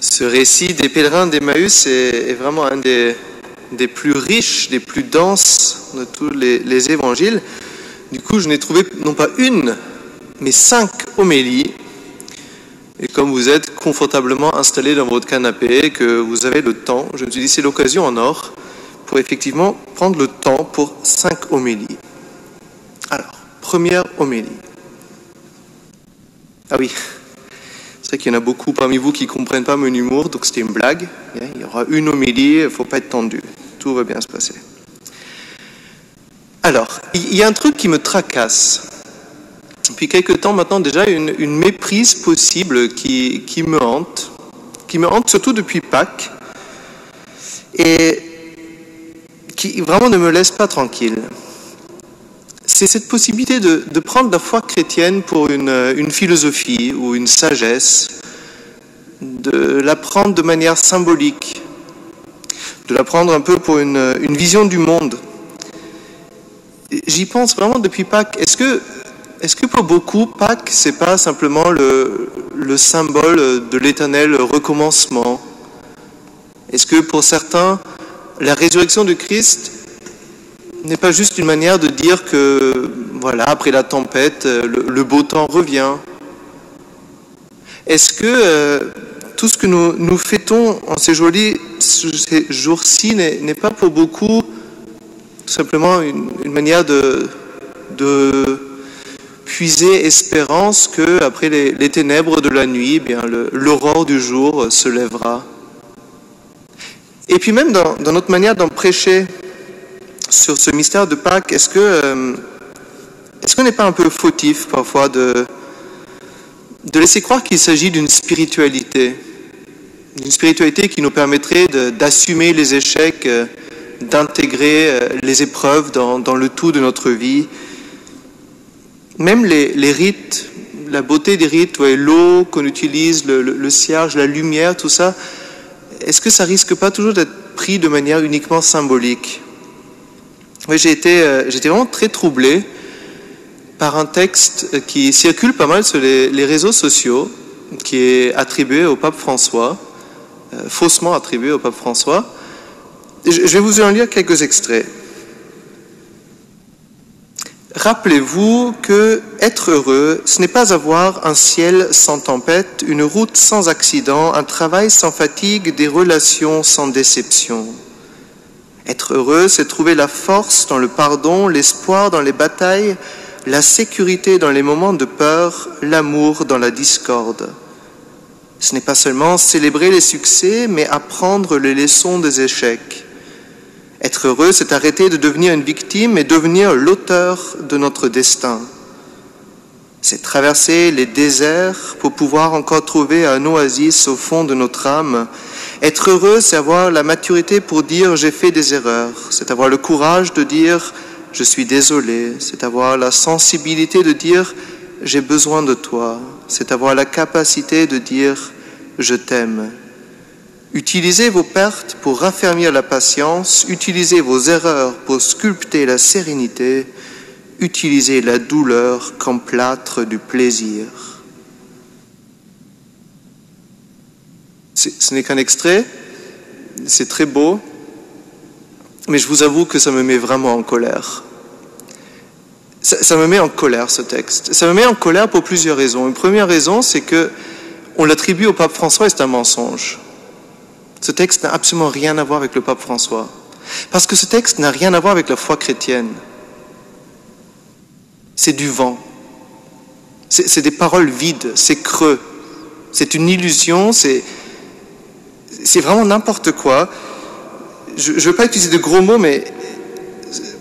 Ce récit des pèlerins d'Emmaüs est vraiment un des plus riches, des plus denses de tous les évangiles. Du coup, je n'ai trouvé non pas une, mais 5 homélies. Et comme vous êtes confortablement installé dans votre canapé, que vous avez le temps, je me suis dit c'est l'occasion en or pour effectivement prendre le temps pour 5 homélies. Alors, première homélie. Ah oui, c'est vrai qu'il y en a beaucoup parmi vous qui ne comprennent pas mon humour, donc c'était une blague. Il y aura une homélie, il ne faut pas être tendu. Tout va bien se passer. Alors, il y a un truc qui me tracasse. Depuis quelques temps maintenant déjà, une méprise possible qui me hante surtout depuis Pâques, et qui vraiment ne me laisse pas tranquille. C'est cette possibilité de prendre la foi chrétienne pour une philosophie ou une sagesse, de la prendre de manière symbolique, de la prendre un peu pour une vision du monde. J'y pense vraiment depuis Pâques. Est-ce que pour beaucoup, Pâques, c'est pas simplement le symbole de l'éternel recommencement? Est-ce que pour certains, la résurrection de Christ n'est pas juste une manière de dire que, voilà, après la tempête, le beau temps revient? Est-ce que tout ce que nous fêtons en ces jours-ci n'est pas pour beaucoup tout simplement une manière de puiser espérance que après les ténèbres de la nuit, eh bien l'aurore du jour se lèvera? Et puis même dans notre manière d'en prêcher sur ce mystère de Pâques, est-ce qu'on n'est pas un peu fautif parfois de laisser croire qu'il s'agit d'une spiritualité qui nous permettrait d'assumer les échecs, d'intégrer les épreuves dans le tout de notre vie? Même les rites, la beauté des rites, l'eau qu'on utilise, le cierge, la lumière, tout ça, est-ce que ça risque pas toujours d'être pris de manière uniquement symbolique? Oui, j'ai été vraiment très troublé par un texte qui circule pas mal sur les réseaux sociaux, qui est attribué au pape François, faussement attribué au pape François. Je vais vous en lire quelques extraits. Rappelez-vous que être heureux, ce n'est pas avoir un ciel sans tempête, une route sans accident, un travail sans fatigue, des relations sans déception. Être heureux, c'est trouver la force dans le pardon, l'espoir dans les batailles, la sécurité dans les moments de peur, l'amour dans la discorde. Ce n'est pas seulement célébrer les succès, mais apprendre les leçons des échecs. Être heureux, c'est arrêter de devenir une victime et devenir l'auteur de notre destin. C'est traverser les déserts pour pouvoir encore trouver un oasis au fond de notre âme. Être heureux, c'est avoir la maturité pour dire « j'ai fait des erreurs ». C'est avoir le courage de dire « je suis désolé ». C'est avoir la sensibilité de dire « j'ai besoin de toi ». C'est avoir la capacité de dire « je t'aime ». Utilisez vos pertes pour raffermir la patience, utilisez vos erreurs pour sculpter la sérénité, utilisez la douleur comme plâtre du plaisir. Ce n'est qu'un extrait, c'est très beau, mais je vous avoue que ça me met vraiment en colère. Ça me met en colère, ce texte. Ça me met en colère pour plusieurs raisons. Une première raison, c'est que on l'attribue au pape François et c'est un mensonge. Ce texte n'a absolument rien à voir avec le pape François. Parce que ce texte n'a rien à voir avec la foi chrétienne. C'est du vent. C'est des paroles vides, c'est creux. C'est une illusion, c'est vraiment n'importe quoi. Je ne veux pas utiliser de gros mots, mais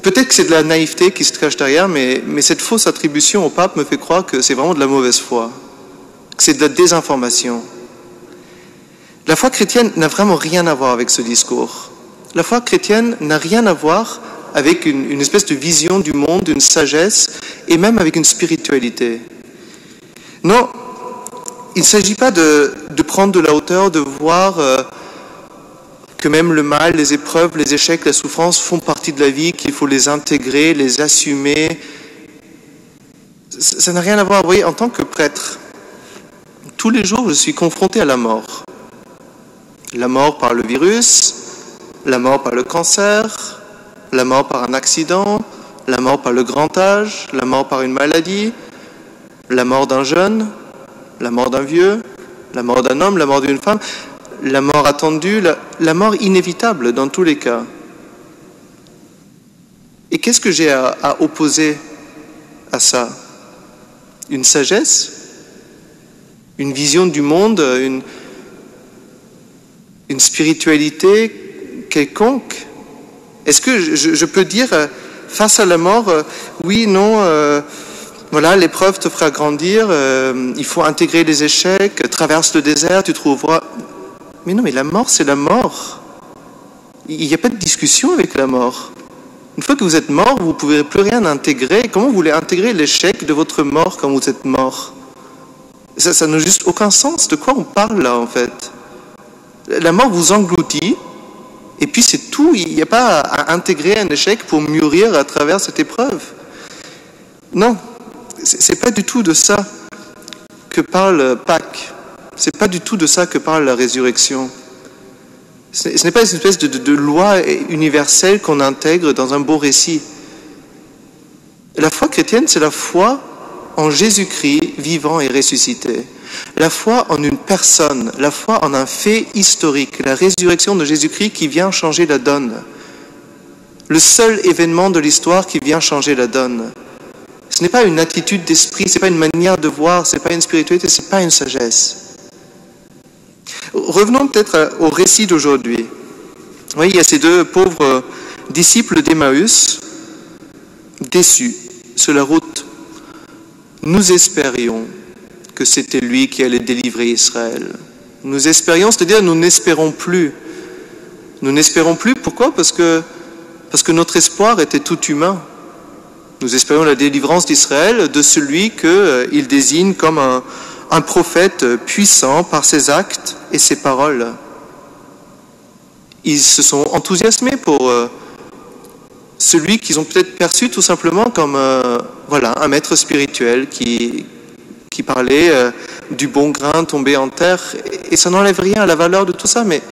peut-être que c'est de la naïveté qui se cache derrière, mais cette fausse attribution au pape me fait croire que c'est vraiment de la mauvaise foi, que c'est de la désinformation. La foi chrétienne n'a vraiment rien à voir avec ce discours. La foi chrétienne n'a rien à voir avec une espèce de vision du monde, une sagesse, et même avec une spiritualité. Non, il ne s'agit pas de prendre de la hauteur, de voir que même le mal, les épreuves, les échecs, la souffrance font partie de la vie, qu'il faut les intégrer, les assumer. Ça n'a rien à voir. Vous voyez, en tant que prêtre, tous les jours, je suis confronté à la mort. La mort par le virus, la mort par le cancer, la mort par un accident, la mort par le grand âge, la mort par une maladie, la mort d'un jeune, la mort d'un vieux, la mort d'un homme, la mort d'une femme, la mort attendue, la mort inévitable dans tous les cas. Et qu'est-ce que j'ai à opposer à ça? Une sagesse? Une vision du monde? Une spiritualité quelconque? Est-ce que je peux dire face à la mort, oui, non, voilà, l'épreuve te fera grandir, il faut intégrer les échecs, traverse le désert, tu trouveras... Mais non, mais la mort, c'est la mort. Il n'y a pas de discussion avec la mort. Une fois que vous êtes mort, vous ne pouvez plus rien intégrer. Comment vous voulez intégrer l'échec de votre mort quand vous êtes mort? Ça n'a juste aucun sens. De quoi on parle là, en fait? La mort vous engloutit, et puis c'est tout. Il n'y a pas à intégrer un échec pour mûrir à travers cette épreuve. Non, c'est pas du tout de ça que parle Pâques. C'est pas du tout de ça que parle la résurrection. Ce n'est pas une espèce de loi universelle qu'on intègre dans un beau récit. La foi chrétienne, c'est la foi en Jésus-Christ vivant et ressuscité. La foi en une personne, la foi en un fait historique, la résurrection de Jésus-Christ qui vient changer la donne. Le seul événement de l'histoire qui vient changer la donne. Ce n'est pas une attitude d'esprit, ce n'est pas une manière de voir, ce n'est pas une spiritualité, ce n'est pas une sagesse. Revenons peut-être au récit d'aujourd'hui. Vous voyez, il y a ces deux pauvres disciples d'Emmaüs, déçus sur la route. Nous espérions que c'était lui qui allait délivrer Israël. Nous espérions, c'est-à-dire nous n'espérons plus. Nous n'espérons plus, pourquoi? Parce que notre espoir était tout humain. Nous espérions la délivrance d'Israël de celui qu'il désigne comme un prophète puissant par ses actes et ses paroles. Ils se sont enthousiasmés pour celui qu'ils ont peut-être perçu tout simplement comme un maître spirituel qui parlait du bon grain tombé en terre, et ça n'enlève rien à la valeur de tout ça, mais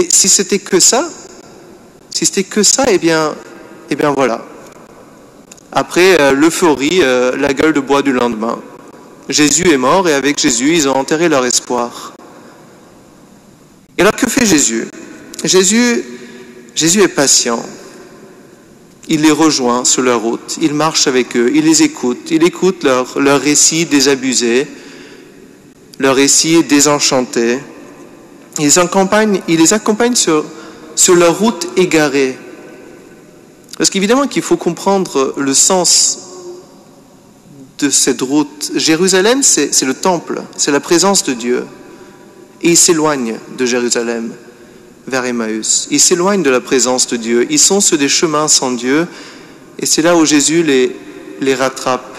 si c'était que ça, eh bien voilà. Après l'euphorie, la gueule de bois du lendemain. Jésus est mort et avec Jésus, ils ont enterré leur espoir. Et alors que fait Jésus? Jésus est patient. Il les rejoint sur leur route, il marche avec eux, il les écoute, il écoute leur récit désabusé, leur récit désenchanté. Il les accompagne sur leur route égarée. Parce qu'évidemment qu'il faut comprendre le sens de cette route. Jérusalem, c'est le temple, c'est la présence de Dieu. Et ils s'éloignent de Jérusalem vers Emmaüs. Ils s'éloignent de la présence de Dieu. Ils sont sur des chemins sans Dieu. Et c'est là où Jésus les rattrape.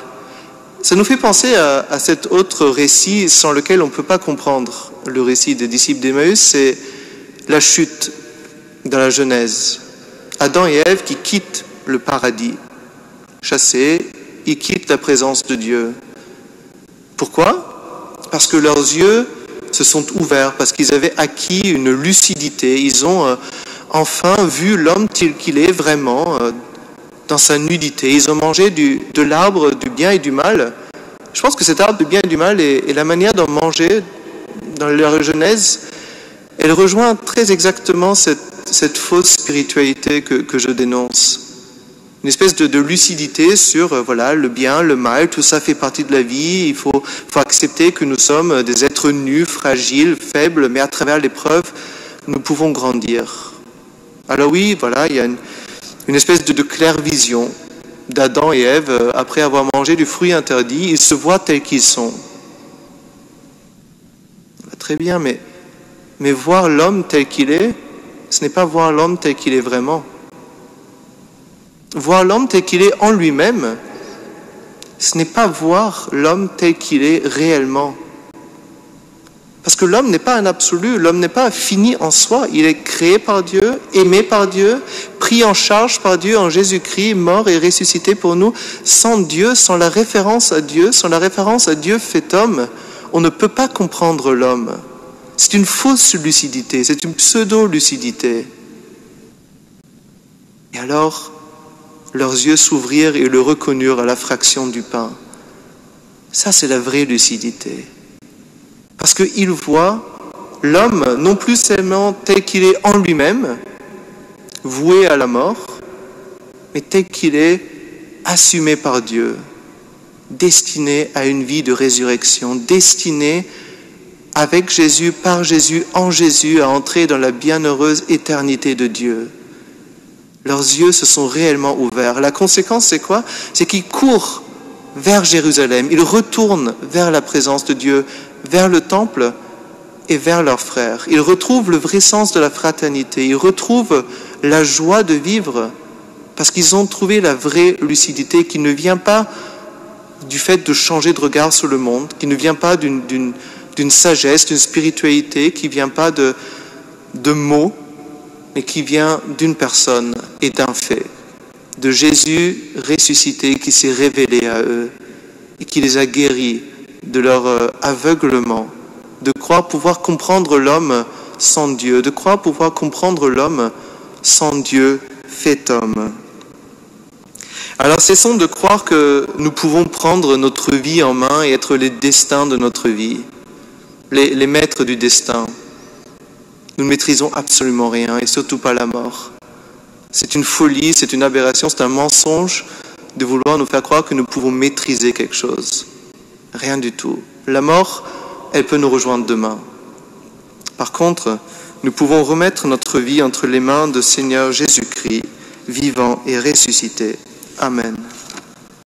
Ça nous fait penser à cet autre récit sans lequel on ne peut pas comprendre le récit des disciples d'Emmaüs. C'est la chute dans la Genèse. Adam et Ève qui quittent le paradis. Chassés, ils quittent la présence de Dieu. Pourquoi? Parce que leurs yeux se sont ouverts, parce qu'ils avaient acquis une lucidité. Ils ont enfin vu l'homme tel qu'il est vraiment dans sa nudité. Ils ont mangé de l'arbre du bien et du mal. Je pense que cet arbre du bien et du mal et la manière d'en manger dans leur Genèse, elle rejoint très exactement cette fausse spiritualité que je dénonce. Une espèce de lucidité sur le bien, le mal, tout ça fait partie de la vie. Il faut accepter que nous sommes des êtres nus, fragiles, faibles, mais à travers l'épreuve, nous pouvons grandir. Alors oui, il y a une espèce de claire vision d'Adam et Ève. Après avoir mangé du fruit interdit, ils se voient tels qu'ils sont. Très bien, mais voir l'homme tel qu'il est, ce n'est pas voir l'homme tel qu'il est vraiment. Voir l'homme tel qu'il est en lui-même, ce n'est pas voir l'homme tel qu'il est réellement. Parce que l'homme n'est pas un absolu, l'homme n'est pas fini en soi. Il est créé par Dieu, aimé par Dieu, pris en charge par Dieu en Jésus-Christ, mort et ressuscité pour nous. Sans Dieu, sans la référence à Dieu, sans la référence à Dieu fait homme, on ne peut pas comprendre l'homme. C'est une fausse lucidité, c'est une pseudo-lucidité. Et alors, leurs yeux s'ouvrirent et le reconnurent à la fraction du pain. Ça, c'est la vraie lucidité. Parce qu'ils voient l'homme non plus seulement tel qu'il est en lui-même, voué à la mort, mais tel qu'il est assumé par Dieu, destiné à une vie de résurrection, destiné avec Jésus, par Jésus, en Jésus, à entrer dans la bienheureuse éternité de Dieu. Leurs yeux se sont réellement ouverts. La conséquence, c'est quoi? C'est qu'ils courent vers Jérusalem, ils retournent vers la présence de Dieu, vers le temple et vers leurs frères. Ils retrouvent le vrai sens de la fraternité, ils retrouvent la joie de vivre parce qu'ils ont trouvé la vraie lucidité qui ne vient pas du fait de changer de regard sur le monde, qui ne vient pas d'une sagesse, d'une spiritualité, qui ne vient pas de mots, mais qui vient d'une personne et d'un fait, de Jésus ressuscité qui s'est révélé à eux et qui les a guéris de leur aveuglement, de croire pouvoir comprendre l'homme sans Dieu, de croire pouvoir comprendre l'homme sans Dieu fait homme. Alors cessons de croire que nous pouvons prendre notre vie en main et être les destins de notre vie, les maîtres du destin. Nous ne maîtrisons absolument rien et surtout pas la mort. C'est une folie, c'est une aberration, c'est un mensonge de vouloir nous faire croire que nous pouvons maîtriser quelque chose. Rien du tout. La mort, elle peut nous rejoindre demain. Par contre, nous pouvons remettre notre vie entre les mains du Seigneur Jésus-Christ, vivant et ressuscité. Amen.